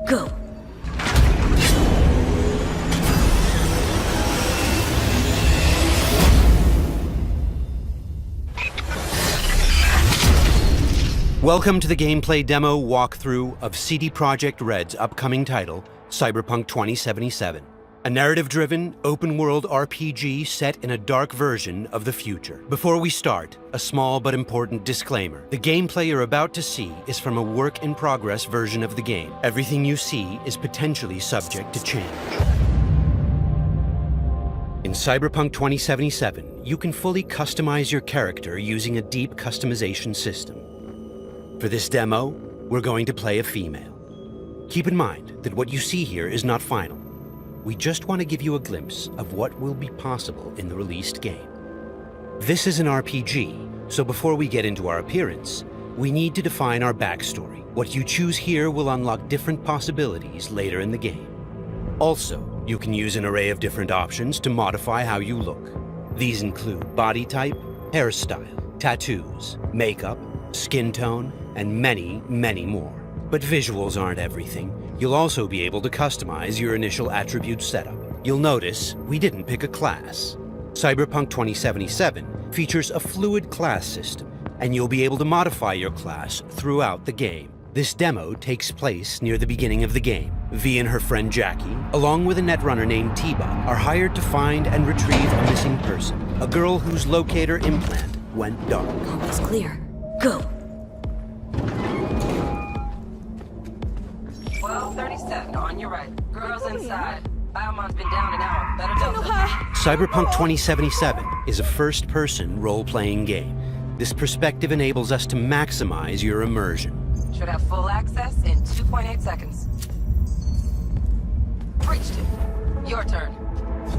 Go! Welcome to the gameplay demo walkthrough of CD Projekt Red's upcoming title, Cyberpunk 2077. A narrative-driven, open-world RPG set in a dark version of the future. Before we start, a small but important disclaimer. The gameplay you're about to see is from a work-in-progress version of the game. Everything you see is potentially subject to change. In Cyberpunk 2077, you can fully customize your character using a deep customization system. For this demo, we're going to play a female. Keep in mind that what you see here is not final. We just want to give you a glimpse of what will be possible in the released game. This is an RPG, so before we get into our appearance, we need to define our backstory. What you choose here will unlock different possibilities later in the game. Also, you can use an array of different options to modify how you look. These include body type, hairstyle, tattoos, makeup, skin tone, and many, many more. But visuals aren't everything. You'll also be able to customize your initial attribute setup. You'll notice we didn't pick a class. Cyberpunk 2077 features a fluid class system, and you'll be able to modify your class throughout the game. This demo takes place near the beginning of the game. V and her friend Jackie, along with a netrunner named Tiba, are hired to find and retrieve a missing person, a girl whose locator implant went dark. Almost clear. Go! 12:37 on your right. Girls inside. Biomon's been down an hour. Better tell them. Cyberpunk 2077 is a first-person role-playing game. This perspective enables us to maximize your immersion. Should have full access in 2.8 seconds. Breached it. Your turn.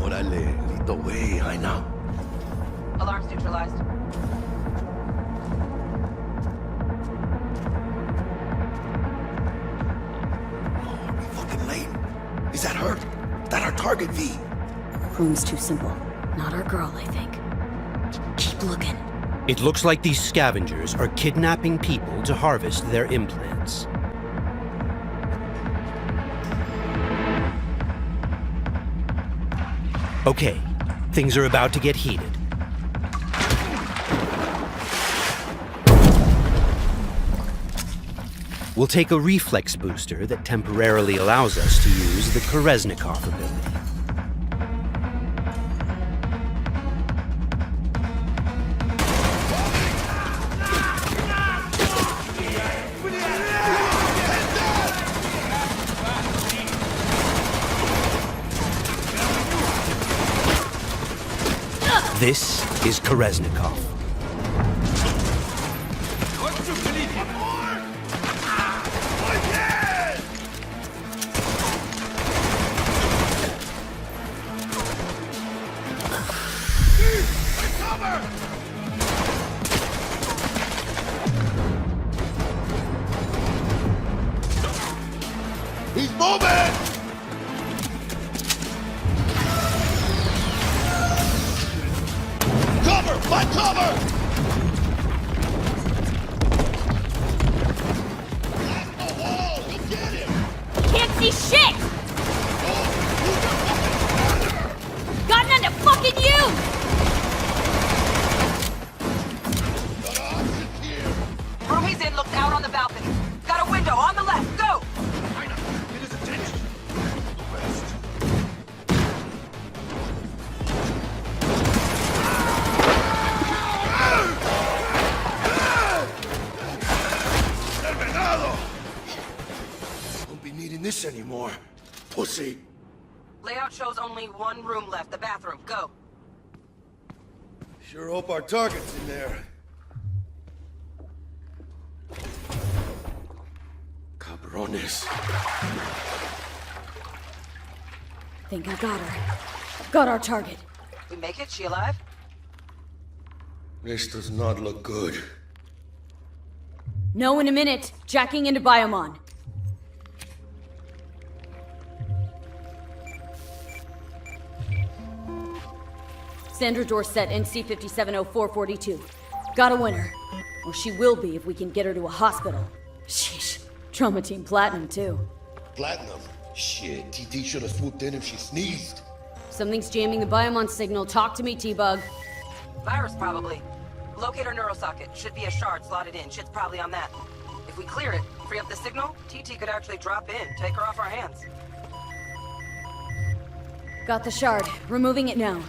Órale, lead the way, I know. Alarms neutralized. Is that her? That our target, V? Room's too simple. Not our girl, I think. Keep looking. It looks like these scavengers are kidnapping people to harvest their implants. Okay, things are about to get heated. We'll take a reflex booster that temporarily allows us to use the Koreznikov ability. This is Koreznikov. He's moving! Cover! Find cover! Blast the wall! You'll get him! Can't see shit! Got none to fucking you! Got options here! Room he's in looked out on the balcony. Got a window on the left. Go! Get his attention! West. Terminado! Won't be needing this anymore. Pussy. Layout shows only one room left. The bathroom. Go. Sure hope our target's in there. Cabrones. Think I got her. Got our target. We make it? She alive? This does not look good. No, in a minute. Jacking into Biomon. Sandra Dorset, NC 570442. Got a winner. Or she will be if we can get her to a hospital. Sheesh. Trauma Team Platinum, too. Platinum? Shit, TT should have swooped in if she sneezed. Something's jamming the Biomon signal. Talk to me, T-Bug. Virus, probably. Locate our neurosocket. Should be a shard slotted in. Shit's probably on that. If we clear it, free up the signal, TT could actually drop in, take her off our hands. Got the shard. Removing it now.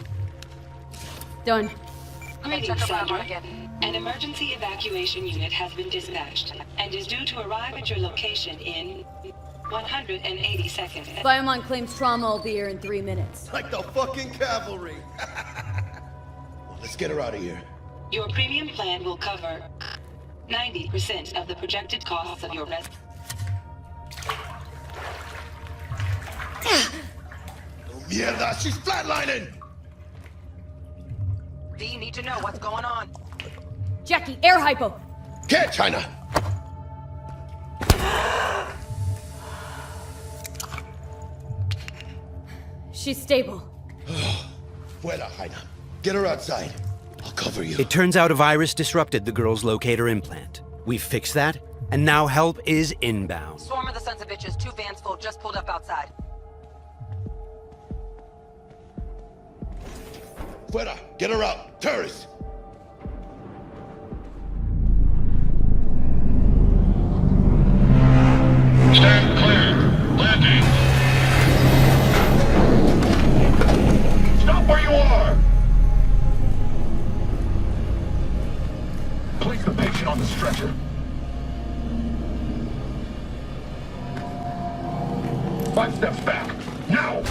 Done. Check Greetings, her Sandra. Biomon again. An emergency evacuation unit has been dispatched and is due to arrive at your location in 180 seconds. Biomon claims trauma will be here in 3 minutes. Like the fucking cavalry. Well, let's get her out of here. Your premium plan will cover 90% of the projected costs of your Oh, mierda, she's flatlining! V, need to know what's going on. Jackie, air hypo! Get China! She's stable. Fuera, Jaina. Get her outside. I'll cover you. It turns out a virus disrupted the girl's locator implant. We've fixed that, and now help is inbound. Swarm of the sons of bitches, 2 vans full, just pulled up outside. Fuera, get her out. Terrorists! Stand clear. Landing. Stop where you are! Place the patient on the stretcher. Five steps back. Now!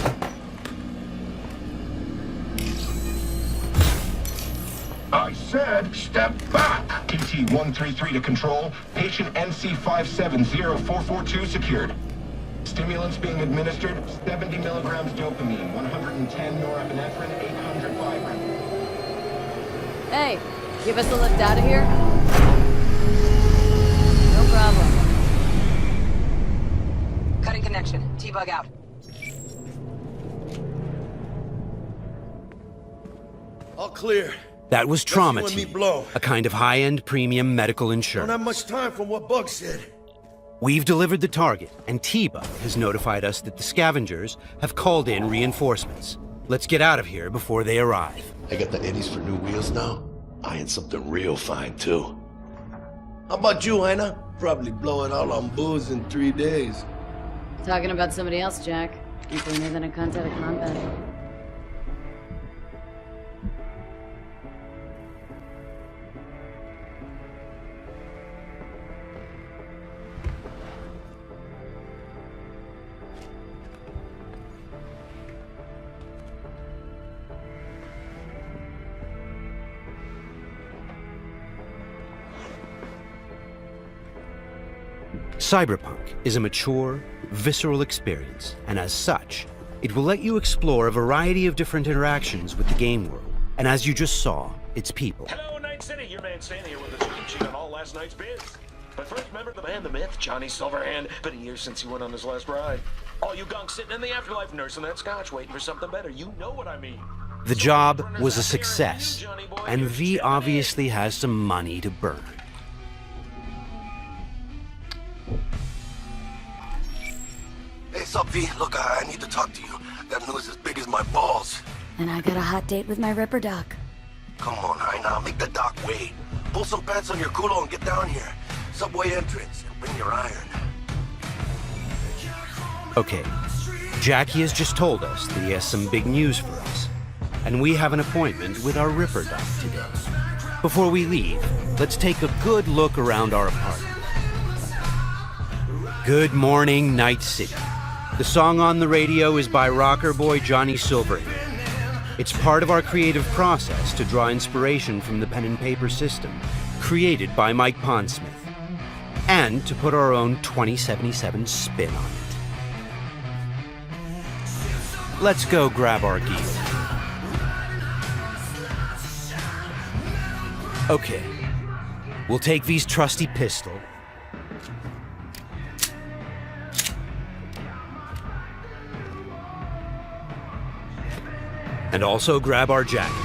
I said step back! TT-133 to control. Patient NC570442 secured. Stimulants being administered, 70 milligrams dopamine, 110 norepinephrine, 800 Vibrant. Hey, give us a lift out of here? No problem. Cutting connection. T-Bug out. All clear. That was Trauma you and me Team, blow. a kind of high-end premium medical Don't insurance. have much time from what Bug said. We've delivered the target, and T-Bug has notified us that the scavengers have called in reinforcements. Let's get out of here before they arrive. I got the eddies for new wheels now. Eyeing something real fine, too. How about you, Jaina? Probably blow it all on booze in 3 days. Talking about somebody else, Jack. You cleaner than a cunt at a combat. Cyberpunk is a mature, visceral experience, and as such, it will let you explore a variety of different interactions with the game world. And as you just saw, its people. Hello, Night City. Your man Stanley here with a cheat sheet on all last night's bids. But first, remember the man, the myth, Johnny Silverhand. Been a year since he went on his last ride. All you gunks sitting in the afterlife nursing that scotch, waiting for something better. You know what I mean. The job was a success, and V obviously has some money to burn. Hey, sup, V? Look, I need to talk to you. Got news as big as my balls. And I got a hot date with my Ripper Doc. Come on, Jaina, make the doc wait. Pull some pants on your culo and get down here. Subway entrance, and bring your iron. Okay, Jackie has just told us that he has some big news for us, and we have an appointment with our Ripper Doc today. Before we leave, let's take a good look around our apartment. Good morning, Night City. The song on the radio is by rocker boy Johnny Silverhand. It's part of our creative process to draw inspiration from the pen and paper system created by Mike Pondsmith, and to put our own 2077 spin on it. Let's go grab our gear. Okay, we'll take V's trusty pistol, and also grab our jacket.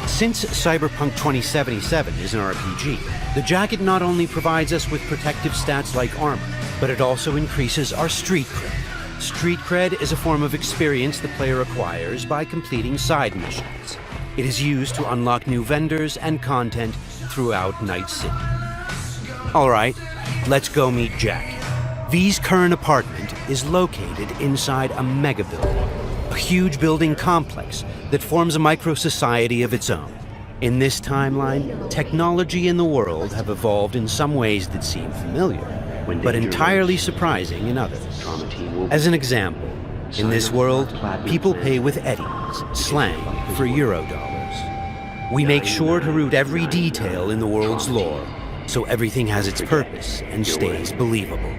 Since Cyberpunk 2077 is an RPG, the jacket not only provides us with protective stats like armor, but it also increases our street cred. Street cred is a form of experience the player acquires by completing side missions. It is used to unlock new vendors and content throughout Night City. All right, let's go meet Jack. V's current apartment is located inside a mega building, a huge building complex that forms a micro-society of its own. In this timeline, technology and the world have evolved in some ways that seem familiar, but entirely surprising in others. As an example, in this world, people pay with eddies, slang for Eurodollars. We make sure to root every detail in the world's lore, so everything has its purpose and stays believable.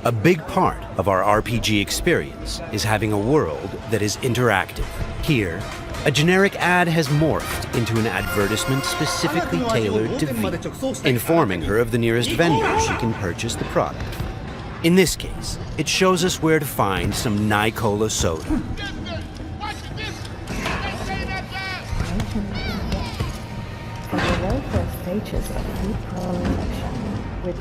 A big part of our RPG experience is having a world that is interactive. Here, a generic ad has morphed into an advertisement specifically tailored to V, informing her of the nearest vendor she can purchase the product. In this case, it shows us where to find some Nicola soda. For the very first stages of food production, with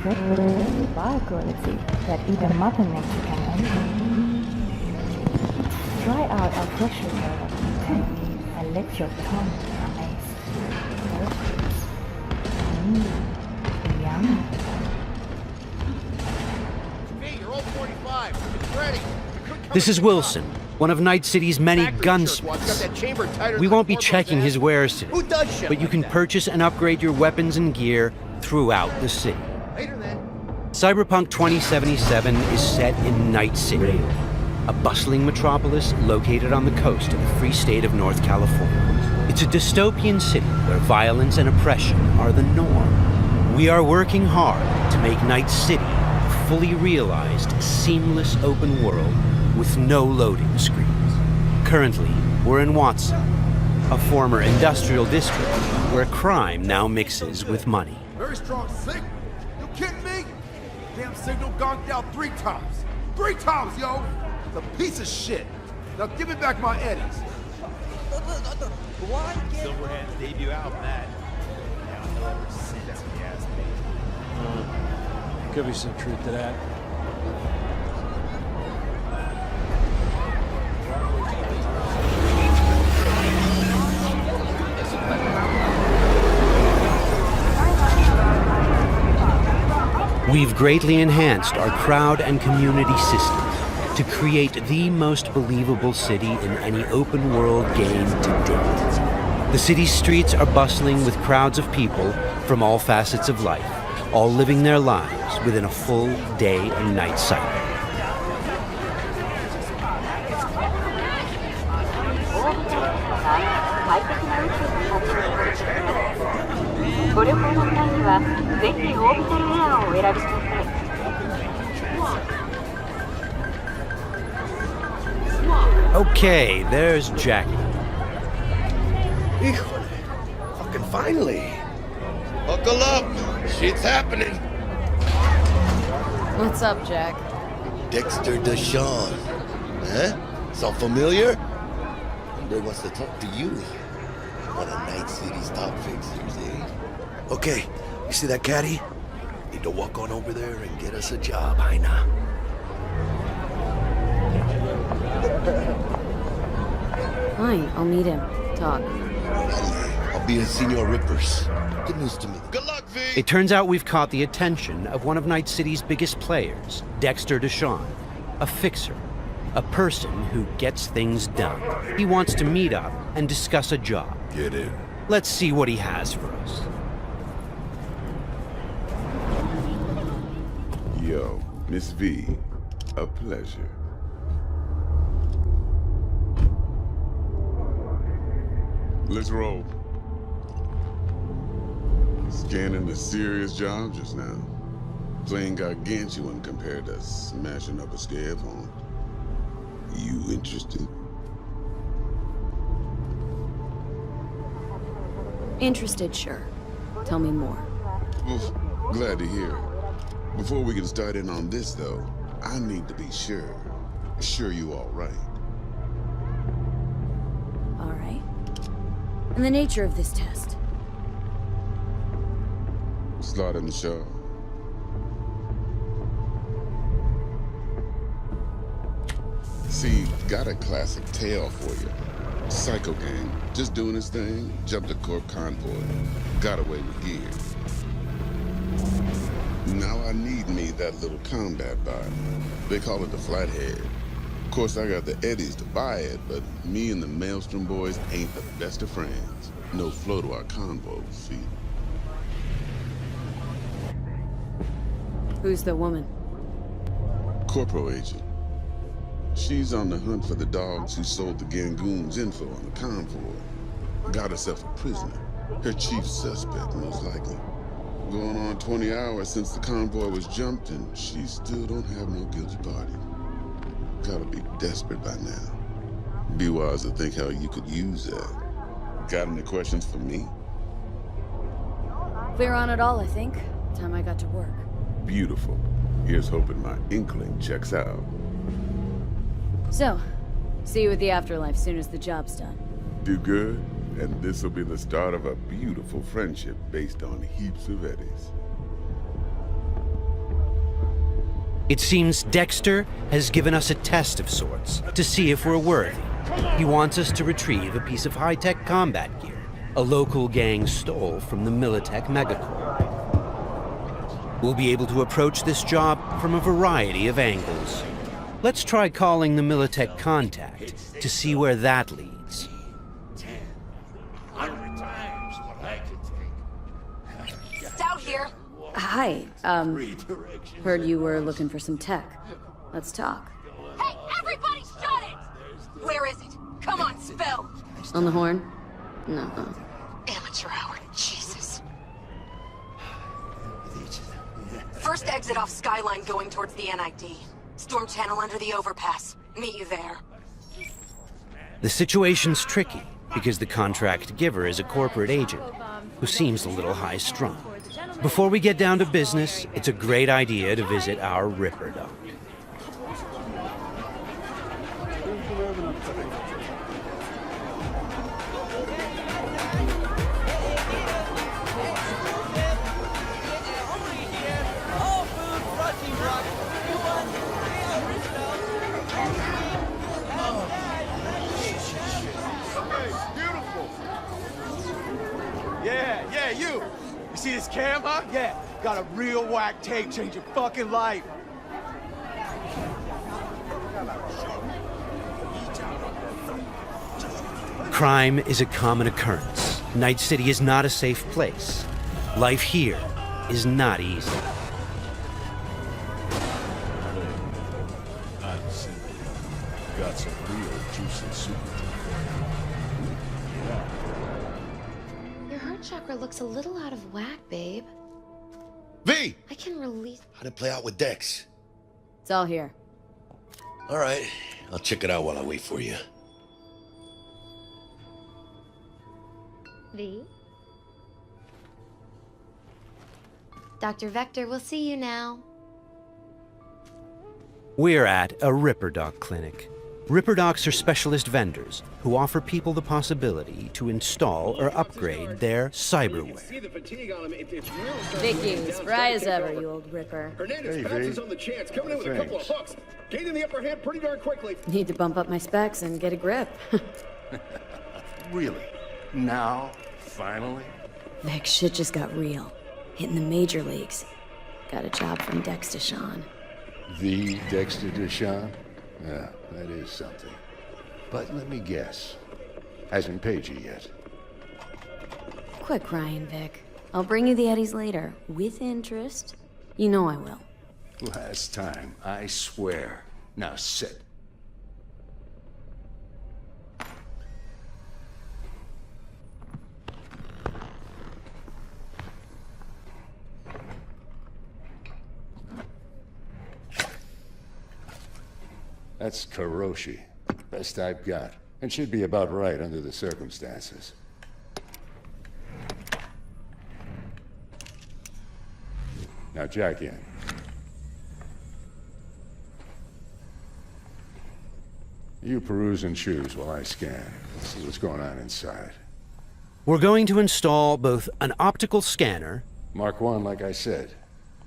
bioquality that even Mother Nature can envy. Try out our fresh development and let your tongue be amazed. Yum. Hey, you're all 45. It's ready. This is Wilson, one of Night City's many gunsmiths. We won't be checking his wares today, but you can purchase and upgrade your weapons and gear throughout the city. Cyberpunk 2077 is set in Night City, a bustling metropolis located on the coast of the free state of North California. It's a dystopian city where violence and oppression are the norm. We are working hard to make Night City a fully realized, seamless open world with no loading screens. Currently, we're in Watson, a former industrial district where crime now mixes with money. Very strong signal. You kidding me? Damn signal gonked out 3 times. 3 times, yo! It's a piece of shit. Now give me back my eddies. Silverhand's debut album, that. Yeah, I know ever since he asked me. Could be some truth to that. We've greatly enhanced our crowd and community systems to create the most believable city in any open world game to date. The city's streets are bustling with crowds of people from all facets of life, all living their lives within a full day and night cycle. Okay, there's Jackie. Híjole. Fucking finally. Buckle up. Shit's happening. What's up, Jack? Dexter Deshawn. Huh? Sound familiar? Hombre wants to talk to you. One of Night City's top fixers, eh? Okay, you see that caddy? Need to walk on over there and get us a job, Jaina. Fine, I'll meet him. Talk. I'll be at Senor Ripper's. Good news to me. Good luck, V! It turns out we've caught the attention of one of Night City's biggest players, Dexter Deshawn, a fixer, a person who gets things done. He wants to meet up and discuss a job. Get in. Let's see what he has for us. Yo, Miss V, a pleasure. Let's roll. Scanning a serious job just now. Playing gargantuan compared to smashing up a scare phone. You interested? Interested, sure. Tell me more. Well, glad to hear it. Before we can start in on this, though, I need to be sure. Sure you all right. All right. And the nature of this test? Slaughter in the show. See, got a classic tale for you. Psycho gang, just doing his thing, jumped a corp convoy, got away with gear. Now I need me that little combat bot. They call it the Flathead. Of course, I got the Eddies to buy it, but me and the Maelstrom boys ain't the best of friends. No flow to our convo, see? Who's the woman? Corporal agent. She's on the hunt for the dogs who sold the Gangoons info on the convoy. Got herself a prisoner. Her chief suspect, most likely. Going on 20 hours since the convoy was jumped, and she still don't have no guilty party. Gotta be desperate by now. Be wise to think how you could use that. Got any questions for me? Clear on it all, I think. Time I got to work. Beautiful. Here's hoping my inkling checks out. So, see you at the afterlife soon as the job's done. Do good, and this'll be the start of a beautiful friendship based on heaps of eddies. It seems Dexter has given us a test of sorts to see if we're worthy. He wants us to retrieve a piece of high-tech combat gear a local gang stole from the Militech megacorp. We'll be able to approach this job from a variety of angles. Let's try calling the Militech contact to see where that leads. 100 times what I could take. Stout here. Hi, heard you were looking for some tech. Let's talk. Hey, everybody shut it! Where is it? Come on, spill! On the horn? No. Amateur hour, Jesus. First exit off Skyline going towards the NID. Storm channel under the overpass. Meet you there. The situation's tricky because the contract giver is a corporate agent who seems a little high-strung. Before we get down to business, it's a great idea to visit our Ripper Dock. Yeah, you! You see this cam, huh? Yeah, got a real whack tape, change your fucking life. Crime is a common occurrence. Night City is not a safe place. Life here is not easy. I'm simple. Got some real juicy soup. Your heart chakra looks a little out of whack, babe. V! I can release... How'd it play out with Dex? It's all here. All right, I'll check it out while I wait for you. V? Dr. Vector, we'll see you now. We're at a Ripper Dock clinic. Ripper Docks are specialist vendors who offer people the possibility to install or upgrade their cyberware. Vicky, spry as ever, you old Ripper. Hernandez bounces on the chance, coming in with a couple of hooks. Gaining the upper hand pretty darn quickly. Need to bump up my specs and get a grip. Really? Now? Finally? Vic, shit just got real. Hitting the major leagues. Got a job from Dex Deshawn. The Dexter Deshawn? Yeah, that is something. But let me guess. Hasn't paid you yet. Quit crying, Vic. I'll bring you the Eddies later, with interest. You know I will. Last time, I swear. Now sit. That's Karoshi. Best I've got. And should be about right under the circumstances. Now jack in. You peruse and choose while I scan. See what's going on inside. We're going to install both an optical scanner... Mark 1, like I said.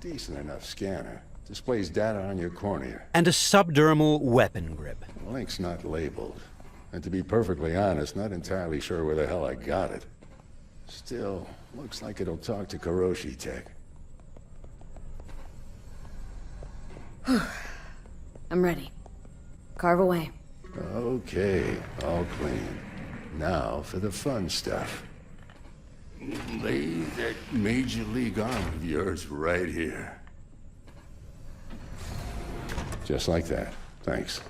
Decent enough scanner. Displays data on your cornea. ...and a subdermal weapon grip. The link's not labeled. And to be perfectly honest, not entirely sure where the hell I got it. Still, looks like it'll talk to Kiroshi Tech. I'm ready. Carve away. Okay, all clean. Now for the fun stuff. Lay that Major League arm of yours right here. Just like that. Thanks.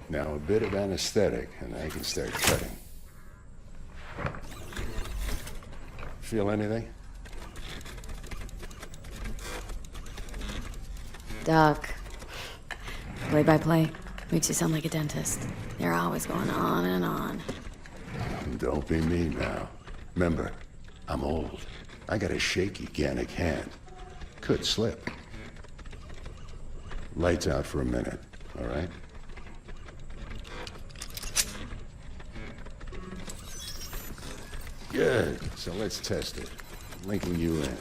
Now a bit of anesthetic, and I can start cutting. Feel anything? Doc. Play-by-play. Makes you sound like a dentist. They're always going on and on. Don't be me now. Remember, I'm old. I got a shaky Gannic hand. Could slip. Lights out for a minute, all right? Good. So let's test it. Linking you in.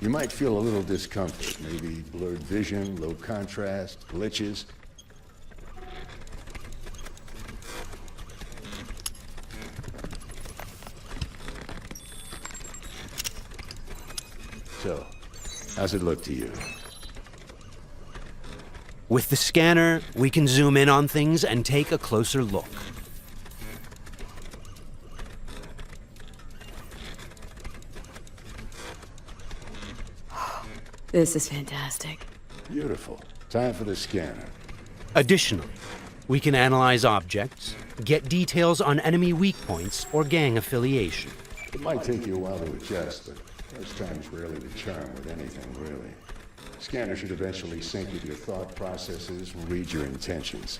You might feel a little discomfort, maybe blurred vision, low contrast, glitches. So, how's it look to you? With the scanner, we can zoom in on things and take a closer look. This is fantastic. Beautiful. Time for the scanner. Additionally, we can analyze objects, get details on enemy weak points or gang affiliation. It might take you a while to adjust, but first time's rarely the charm with anything, really. Scanner should eventually sync with your thought processes and read your intentions.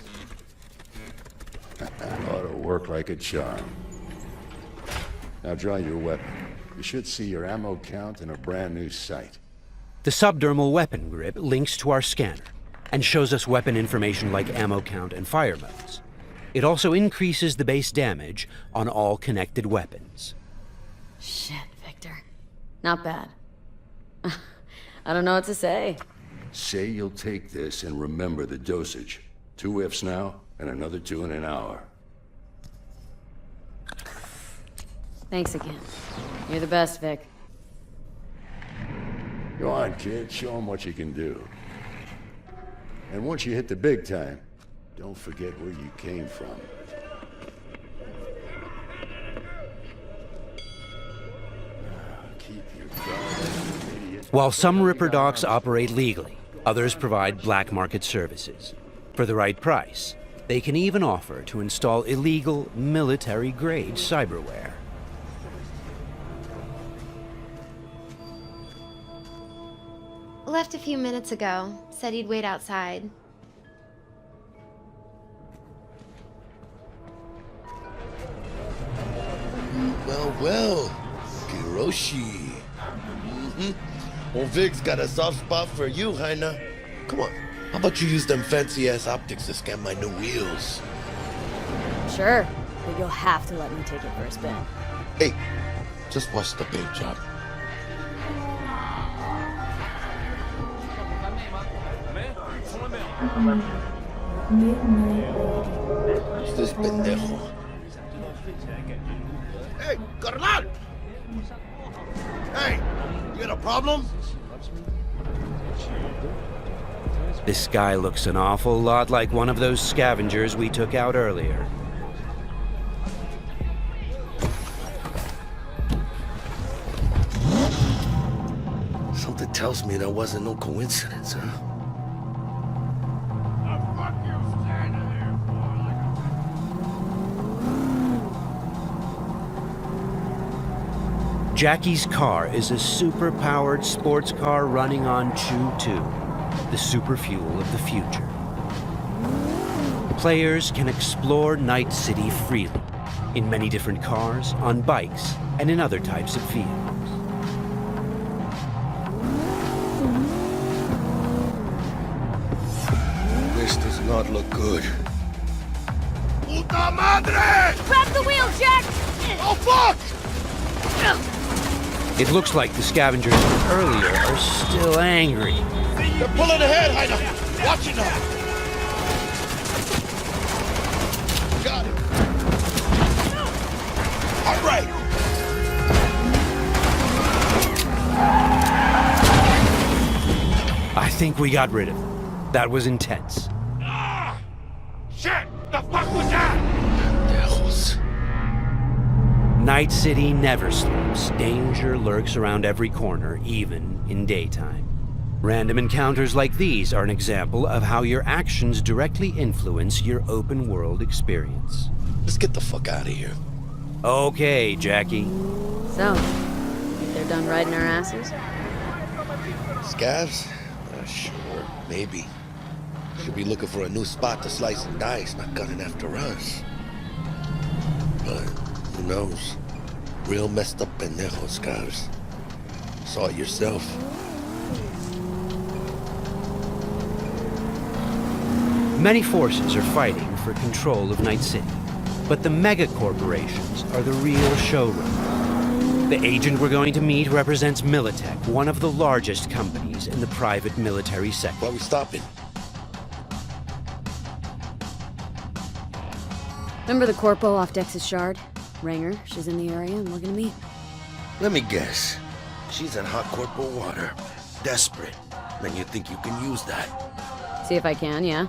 Ought to work like a charm. Now draw your weapon. You should see your ammo count in a brand new sight. The subdermal weapon grip links to our scanner and shows us weapon information like ammo count and fire modes. It also increases the base damage on all connected weapons. Shit, Victor. Not bad. I don't know what to say. Say you'll take this and remember the dosage. 2 whiffs now, and another 2 in an hour. Thanks again. You're the best, Vic. Go on, kid. Show them what you can do. And once you hit the big time, don't forget where you came from. Keep your guard, idiot. While some Ripper docs operate legally, others provide black market services. For the right price, they can even offer to install illegal, military-grade cyberware. Left a few minutes ago. Said he'd wait outside. Well, Kiroshi. Well, Vic's got a soft spot for you, Heina. Come on, how about you use them fancy-ass optics to scan my new wheels? Sure, but you'll have to let me take it for a spin. Hey, just watch the paint job. Who's this pendejo? Hey, carnal! Hey, you got a problem? This guy looks an awful lot like one of those scavengers we took out earlier. Something tells me that wasn't no coincidence, huh? Jackie's car is a super-powered sports car running on Chew-2, the super fuel of the future. Players can explore Night City freely, in many different cars, on bikes, and in other types of vehicles. Wish this not look good. Puta madre! Grab the wheel, Jack! Oh, fuck! It looks like the scavengers from earlier are still angry. They're pulling ahead, Heiner. Watch it now. Got it. All right. I think we got rid of them. That was intense. Shit! The fuck was that? Devils. Night City never sleeps. Danger lurks around every corner, even in daytime. Random encounters like these are an example of how your actions directly influence your open-world experience. Let's get the fuck out of here. Okay, Jackie. So, they're done riding our asses? Scavs? Sure, maybe. Should be looking for a new spot to slice and dice, not gunning after us. But who knows? Real messed up pendejos, Scavs. Saw it yourself. Many forces are fighting for control of Night City, but the mega corporations are the real showrunner. The agent we're going to meet represents Militech, one of the largest companies in the private military sector. Why are we stopping? Remember the corpo off Dex's Shard? Ranger, she's in the area and looking to meet. Let me guess. She's in hot corporal water. Desperate. Then you think you can use that? See if I can, yeah.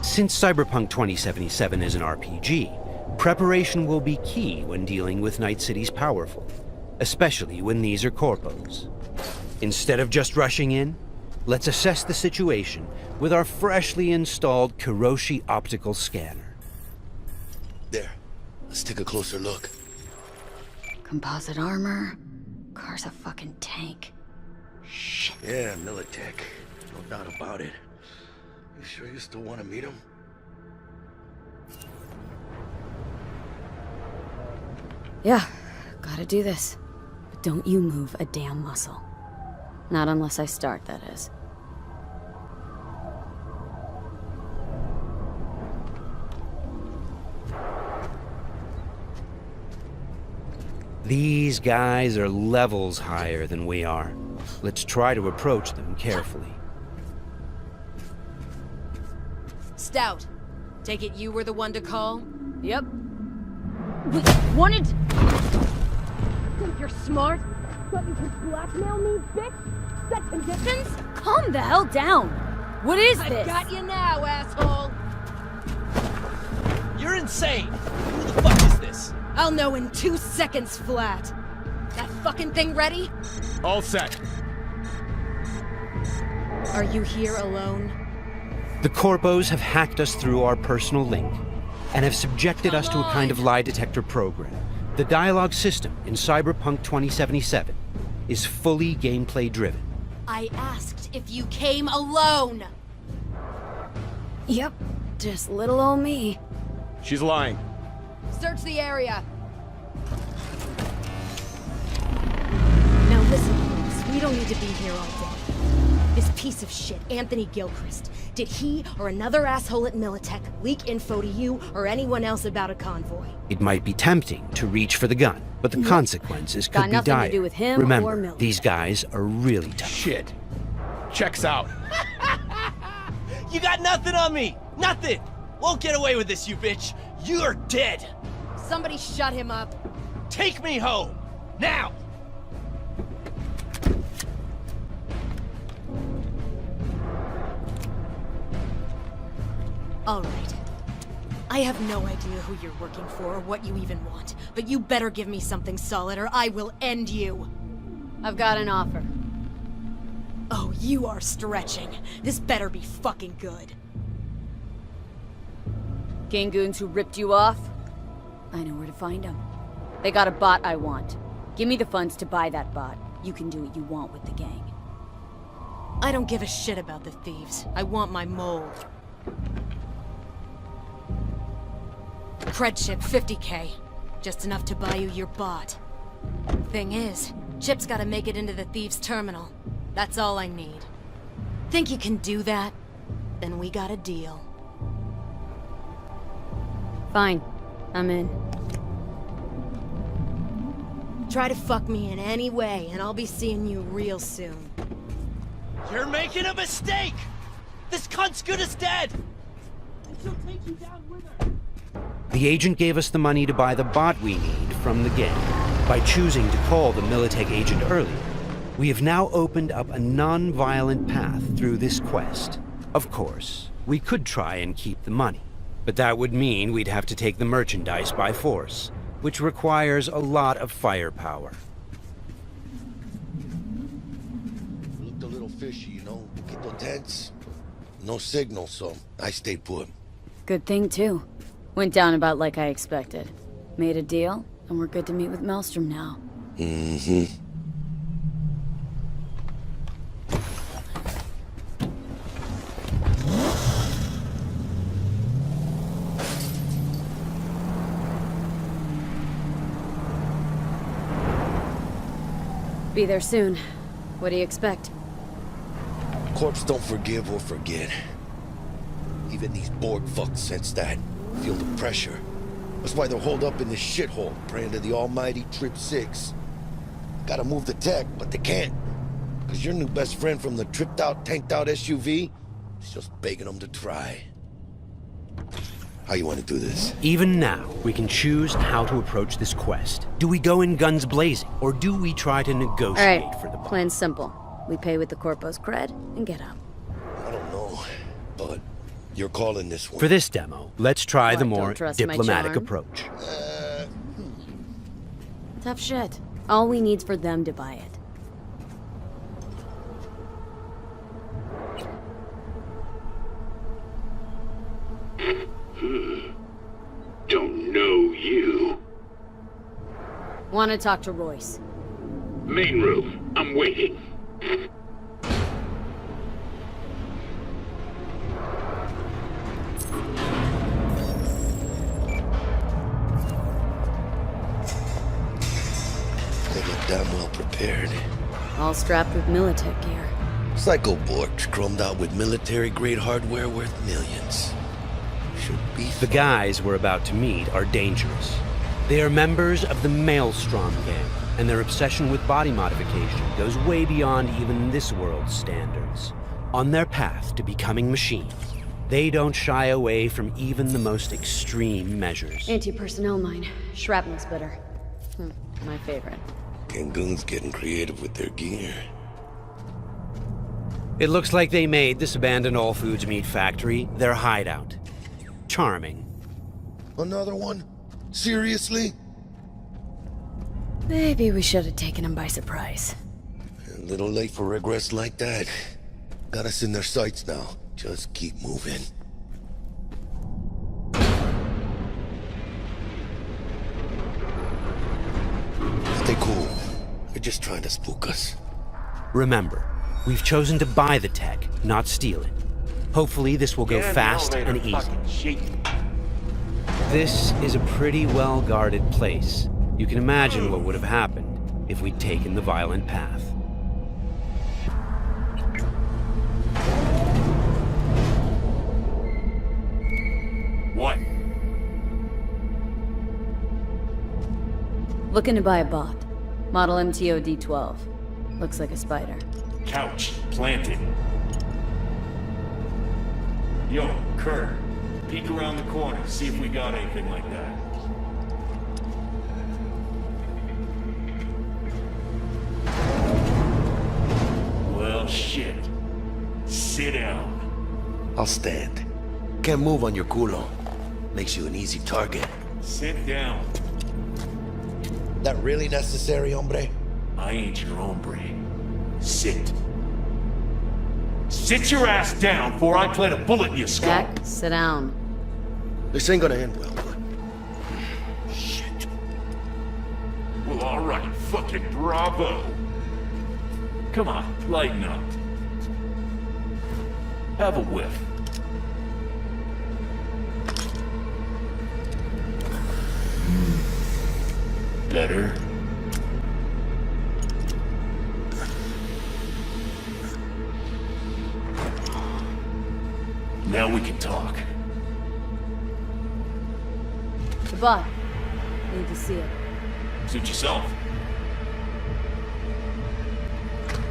Since Cyberpunk 2077 is an RPG, preparation will be key when dealing with Night City's powerful, especially when these are corpos. Instead of just rushing in, let's assess the situation with our freshly installed Kiroshi optical scanner. There. Let's take a closer look. Composite armor. Car's a fucking tank. Shit. Yeah, Militech. No doubt about it. You sure you still want to meet him? Yeah, gotta do this. But don't you move a damn muscle. Not unless I start, that is. These guys are levels higher than we are. Let's try to approach them carefully. Stout, take it you were the one to call? Yep. We wanted... Think you're smart? Thought you could blackmail me, bitch? Set conditions? Calm the hell down! What is this? I got you now, asshole! You're insane! Who the fuck is this? I'll know in 2 seconds flat. That fucking thing ready? All set. Are you here alone? The corpos have hacked us through our personal link and have subjected us to a kind of lie detector program. The dialogue system in Cyberpunk 2077 is fully gameplay driven. I asked if you came alone! Yep, just little old me. She's lying. Search the area. Now listen, folks, we don't need to be here all day. This piece of shit, Anthony Gilchrist, did he or another asshole at Militech leak info to you or anyone else about a convoy? It might be tempting to reach for the gun, but the consequences Got could be nothing dire. to do with him or Remember, Militech. these guys are really tough. Shit. Checks out. You got nothing on me! Nothing! Won't get away with this, you bitch! You're dead! Somebody shut him up. Take me home! Now! All right. I have no idea who you're working for or what you even want, but you better give me something solid or I will end you. I've got an offer. Oh, you are stretching. This better be fucking good. Gang goons who ripped you off? I know where to find them. They got a bot I want. Give me the funds to buy that bot. You can do what you want with the gang. I don't give a shit about the thieves. I want my mold. Cred chip, 50K. Just enough to buy you your bot. Thing is, chip's gotta make it into the thieves' terminal. That's all I need. think you can do that? Then we got a deal. Fine. I'm in. Try to fuck me in any way, and I'll be seeing you real soon. You're making a mistake! This cunt's good as dead! She'll take you down with her. The agent gave us the money to buy the bot we need from the gang. By choosing to call the Militech agent earlier, we have now opened up a non-violent path through this quest. Of course, we could try and keep the money, but that would mean we'd have to take the merchandise by force, which requires a lot of firepower. Looked a little fishy, you know? Poquito tense. No signal, so I stayed put. Good thing, too. Went down about like I expected. Made a deal, and we're good to meet with Maelstrom now. Mm-hmm. Be there soon. What do you expect? Corps don't forgive or forget. Even these Borg fucks sense that. Feel the pressure. That's why they're holed up in this shithole, praying to the almighty Trip 6. Gotta move the tech, but they can't. Cause your new best friend from the tripped out, tanked out SUV is just begging them to try. How you want to do this? Even now, we can choose how to approach this quest. Do we go in guns blazing, or do we try to negotiate for the bot? Plan's simple. We pay with the Corpo's cred and get out. I don't know, but you're calling this one. For this demo, let's try the What, more don't trust my diplomatic charm? approach. Tough shit. All we need's for them to buy it. Don't know you. Want to talk to Royce. Main room. I'm waiting. They look damn well prepared. All strapped with Militech gear. Psycho Borgs chromed out with military-grade hardware worth millions. Should be The guys we're about to meet are dangerous. They are members of the Maelstrom gang, and their obsession with body modification goes way beyond even this world's standards. On their path to becoming machines, they don't shy away from even the most extreme measures. Anti-personnel mine. Shrapnel splitter. My favorite. Gangoon's getting creative with their gear. It looks like they made this abandoned all foods meat factory their hideout. Charming. Another one? Seriously? Maybe we should have taken them by surprise. A little late for regrets like that. Got us in their sights now. Just keep moving. Stay cool. They're just trying to spook us. Remember, we've chosen to buy the tech, not steal it. Hopefully this will go fast and easy. This is a pretty well-guarded place. You can imagine what would have happened if we'd taken the violent path. What? Looking to buy a bot. Model MTO D12. Looks like a spider. Couch planted. Yo, Kurt, peek around the corner, see if we got anything like that. Well, shit. Sit down. I'll stand. Can't move on your culo. Makes you an easy target. Sit down. That really necessary, hombre? I ain't your hombre. Sit. Sit your ass down before I plant a bullet in your skull. Jack, sit down. This ain't gonna end well, but... Shit. Well, alright, fucking bravo. Come on, lighten up. Have a whiff. Better. Now we can talk. The bot. Need to see it. Suit yourself.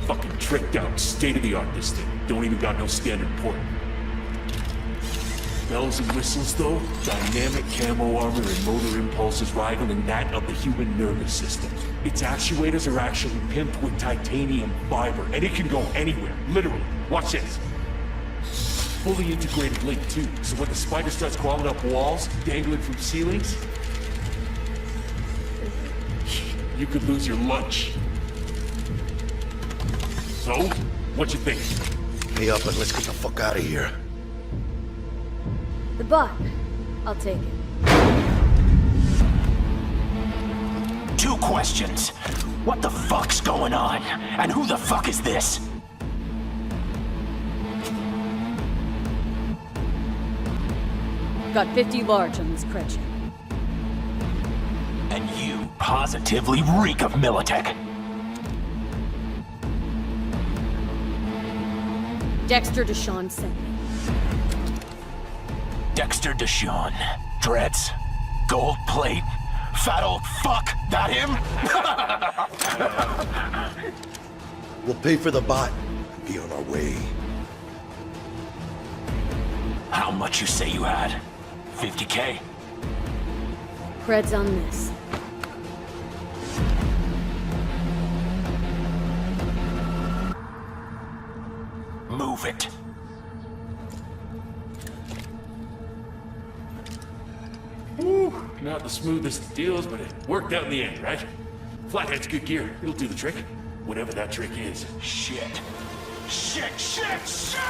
Fucking tricked out, state-of-the-art this thing. Don't even got no standard port. Bells and whistles though, dynamic camo armor and motor impulses rivaling that of the human nervous system. Its actuators are actually pimped with titanium fiber, and it can go anywhere, literally. Watch this. Fully integrated link too, so when the spider starts crawling up walls, dangling from ceilings, you could lose your lunch. So, what you think? Pay up and let's get the fuck out of here. The bot. I'll take it. 2 questions. What the fuck's going on? And who the fuck is this? Got 50 large on this Kretchen. And you positively reek of Militech. Dexter Deshawn sent me. Dexter Deshawn. Dreads. Gold plate. Fat old fuck. That him? We'll pay for the bot and be on our way. How much you say you had? 50K? Creds on this. Move it. Woo, not the smoothest of deals, but it worked out in the end, right? Flathead's good gear. It'll do the trick. Whatever that trick is. Shit. Shit, shit, shit!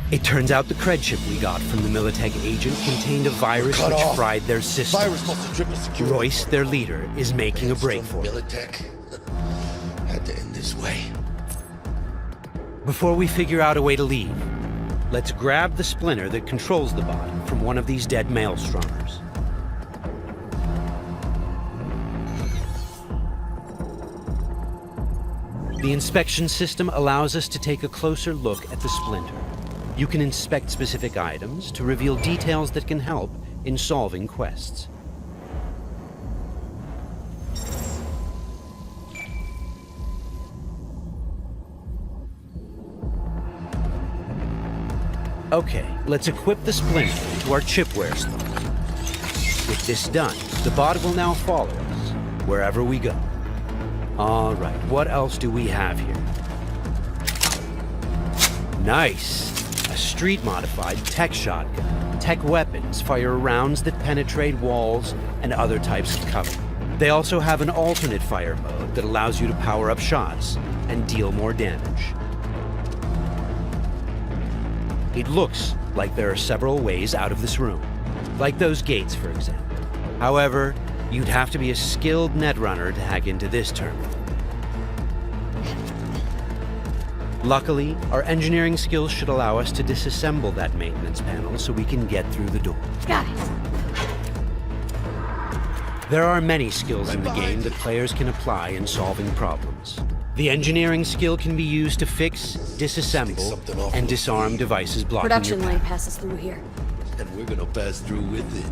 It turns out the cred chip we got from the Militech agent contained a virus which fried their system. Virus must have tripped security. Royce, their leader, is making a break for it. Militech had to end this way. Before we figure out a way to leave, let's grab the splinter that controls the bot from one of these dead maelstromers. The inspection system allows us to take a closer look at the splinter. You can inspect specific items to reveal details that can help in solving quests. Okay, let's equip the splinter into our chipware slot. With this done, the bot will now follow us wherever we go. All right, what else do we have here? Nice! A street-modified tech shotgun. Tech weapons fire rounds that penetrate walls and other types of cover. They also have an alternate fire mode that allows you to power up shots and deal more damage. It looks like there are several ways out of this room, like those gates, for example. However, you'd have to be a skilled netrunner to hack into this terminal. Luckily, our engineering skills should allow us to disassemble that maintenance panel so we can get through the door. Got it. There are many skills in the game that players can apply in solving problems. The engineering skill can be used to fix, disassemble, and disarm devices blocking Production your line path. passes through here. And we're gonna pass through with it.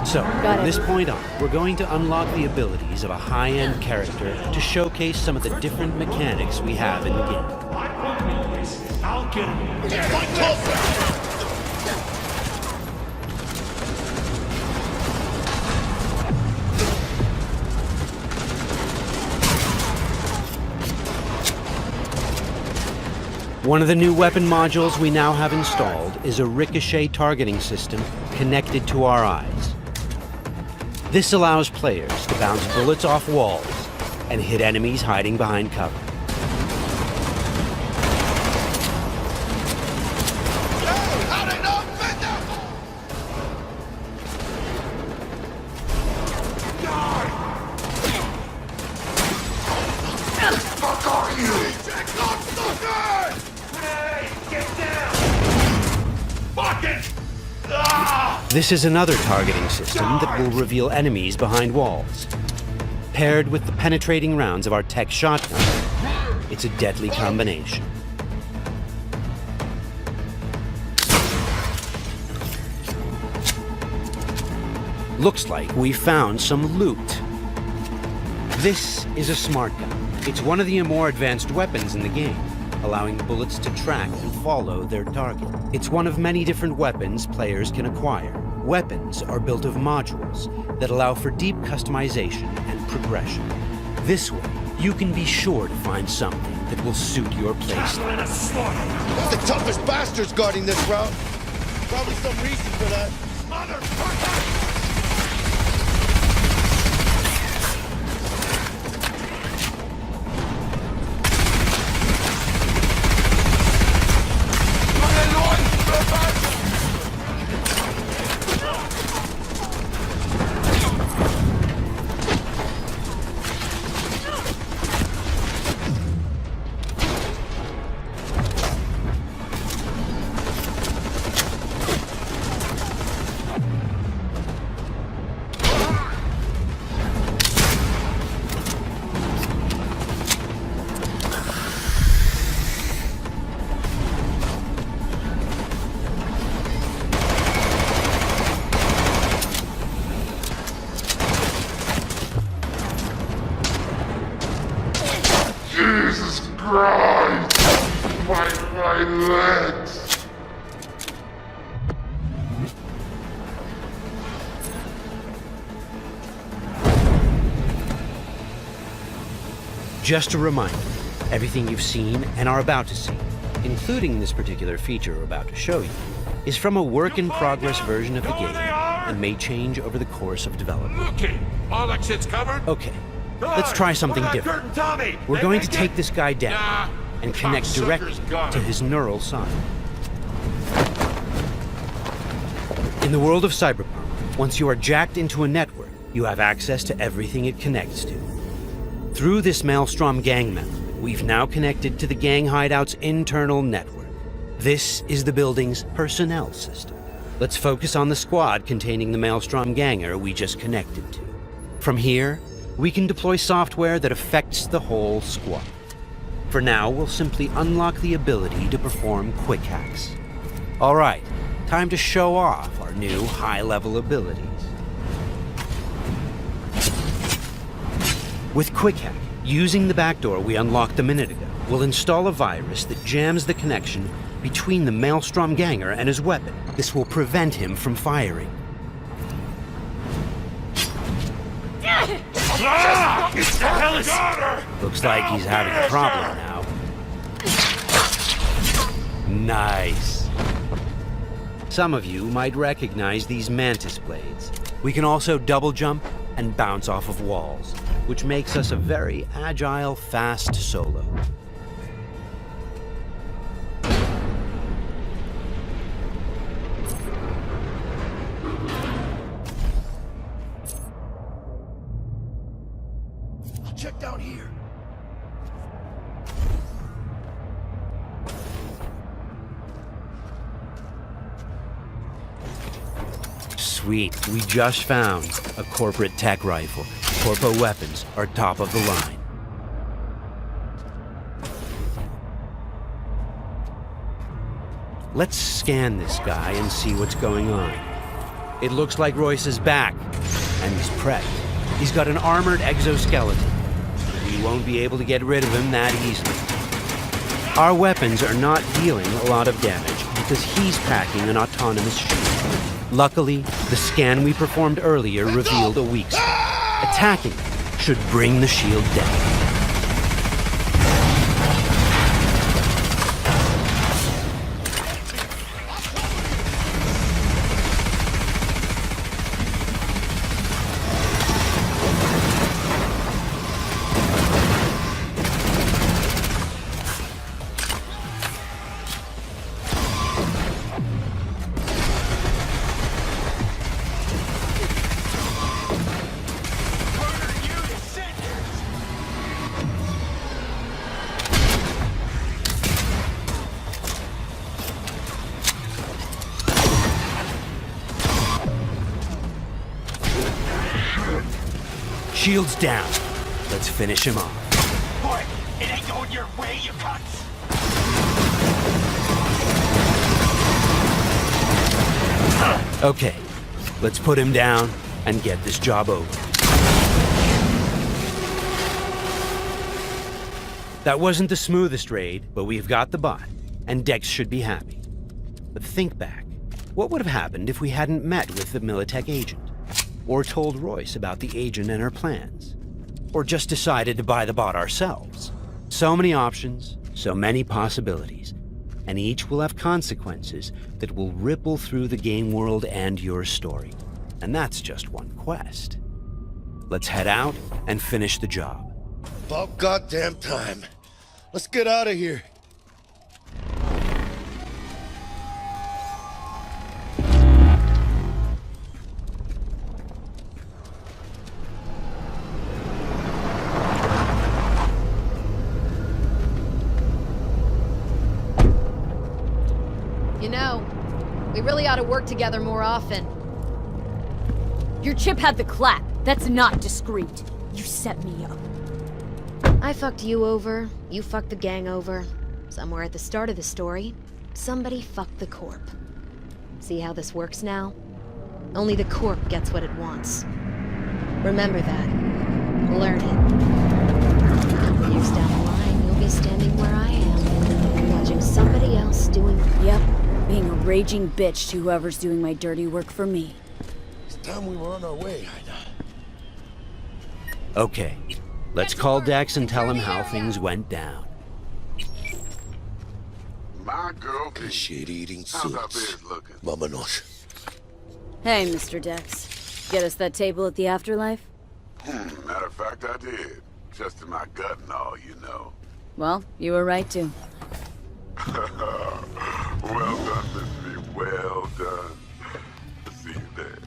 So, from this point on, we're going to unlock the abilities of a high-end character to showcase some of the different mechanics we have in the game. I'll get him. One of the new weapon modules we now have installed is a ricochet targeting system connected to our eyes. This allows players to bounce bullets off walls and hit enemies hiding behind cover. This is another targeting system that will reveal enemies behind walls. Paired with the penetrating rounds of our tech shotgun, it's a deadly combination. Looks like we found some loot. This is a smart gun. It's one of the more advanced weapons in the game, allowing bullets to track and follow their target. It's one of many different weapons players can acquire. Weapons are built of modules that allow for deep customization and progression. This way, you can be sure to find something that will suit your playstyle. They're the toughest bastards guarding this route. Probably some reason for that. Motherfucker! Jesus Christ! My legs! Just a reminder, everything you've seen and are about to see, including this particular feature we're about to show you, is from a work-in-progress version of the game and may change over the course of development. Okay, all exits covered? Okay, let's try something different. We're going to take this guy down and connect directly to his neural side. In the world of Cyberpunk, once you are jacked into a network, you have access to everything it connects to. Through this Maelstrom gang method, we've now connected to the gang hideout's internal network. This is the building's personnel system. Let's focus on the squad containing the Maelstrom ganger we just connected to. From here, we can deploy software that affects the whole squad. For now, we'll simply unlock the ability to perform quick hacks. All right, time to show off our new high-level abilities. With Quick Hack, using the backdoor we unlocked a minute ago, we'll install a virus that jams the connection between the Maelstrom ganger and his weapon. This will prevent him from firing. Looks like he's having a problem now. Nice. Some of you might recognize these mantis blades. We can also double jump and bounce off of walls, which makes us a very agile, fast solo. Check down here. Sweet, we just found a corporate tech rifle. Corpo weapons are top of the line. Let's scan this guy and see what's going on. It looks like Royce is back, and he's prepped. He's got an armored exoskeleton. We won't be able to get rid of him that easily. Our weapons are not dealing a lot of damage because he's packing an autonomous shield. Luckily, the scan we performed earlier revealed a weak spot. Attacking it should bring the shield down. Shields down. Let's finish him off. Boy, it ain't going your way, you cunts. Okay, let's put him down and get this job over. That wasn't the smoothest raid, but we've got the bot, and Dex should be happy. But think back. What would have happened if we hadn't met with the Militech agent? Or told Royce about the agent and her plans? Or just decided to buy the bot ourselves? So many options, so many possibilities, and each will have consequences that will ripple through the game world and your story. And that's just one quest. Let's head out and finish the job. About goddamn time. Let's get out of here. You know, we really ought to work together more often. Your chip had the clap. That's not discreet. You set me up. I fucked you over, you fucked the gang over. Somewhere at the start of the story, somebody fucked the Corp. See how this works now? Only the Corp gets what it wants. Remember that. Learn it. Years down the line, you'll be standing where I am, watching somebody else doing... Yep, being a raging bitch to whoever's doing my dirty work for me. It's time we were on our way, Ida. Okay, let's call Dex and tell him how things went down. My girl, the shit-eating how's our suits. bed looking? Vámonos. Hey, Mr. Dex. Get us that table at the afterlife? Matter of fact, I did. Just in my gut and all, you know. Well, you were right to. Well done, Miss V. Well done. See you there.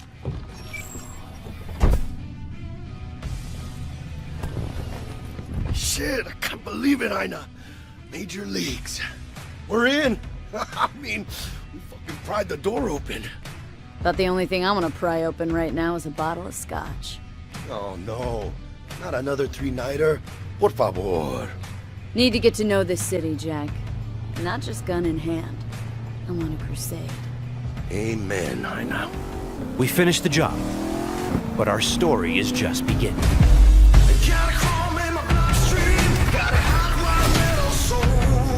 Shit, I can't believe it, Ina. Major leagues. We're in. I mean, we fucking pried the door open. But the only thing I want to pry open right now is a bottle of scotch. Oh, no. Not another three-nighter. Por favor. Need to get to know this city, Jack. Not just gun in hand. I want a crusade. Amen, Ina. We finished the job, but our story is just beginning.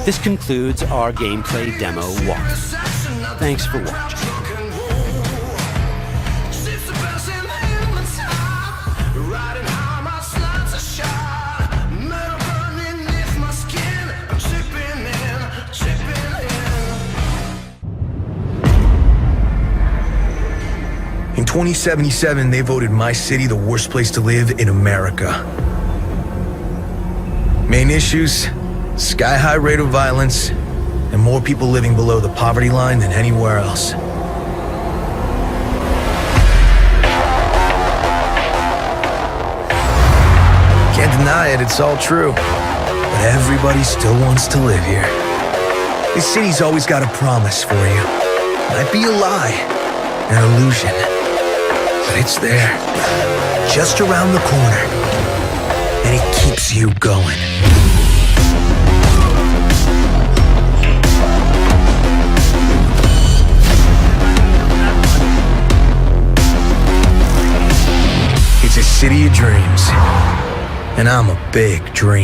This concludes our gameplay demo walkthrough. Thanks for watching. In 2077, they voted my city the worst place to live in America. Main issues: sky-high rate of violence, and more people living below the poverty line than anywhere else. Can't deny it, it's all true. But everybody still wants to live here. This city's always got a promise for you. Might be a lie, an illusion. But it's there, just around the corner. And it keeps you going. It's a city of dreams, and I'm a big dreamer.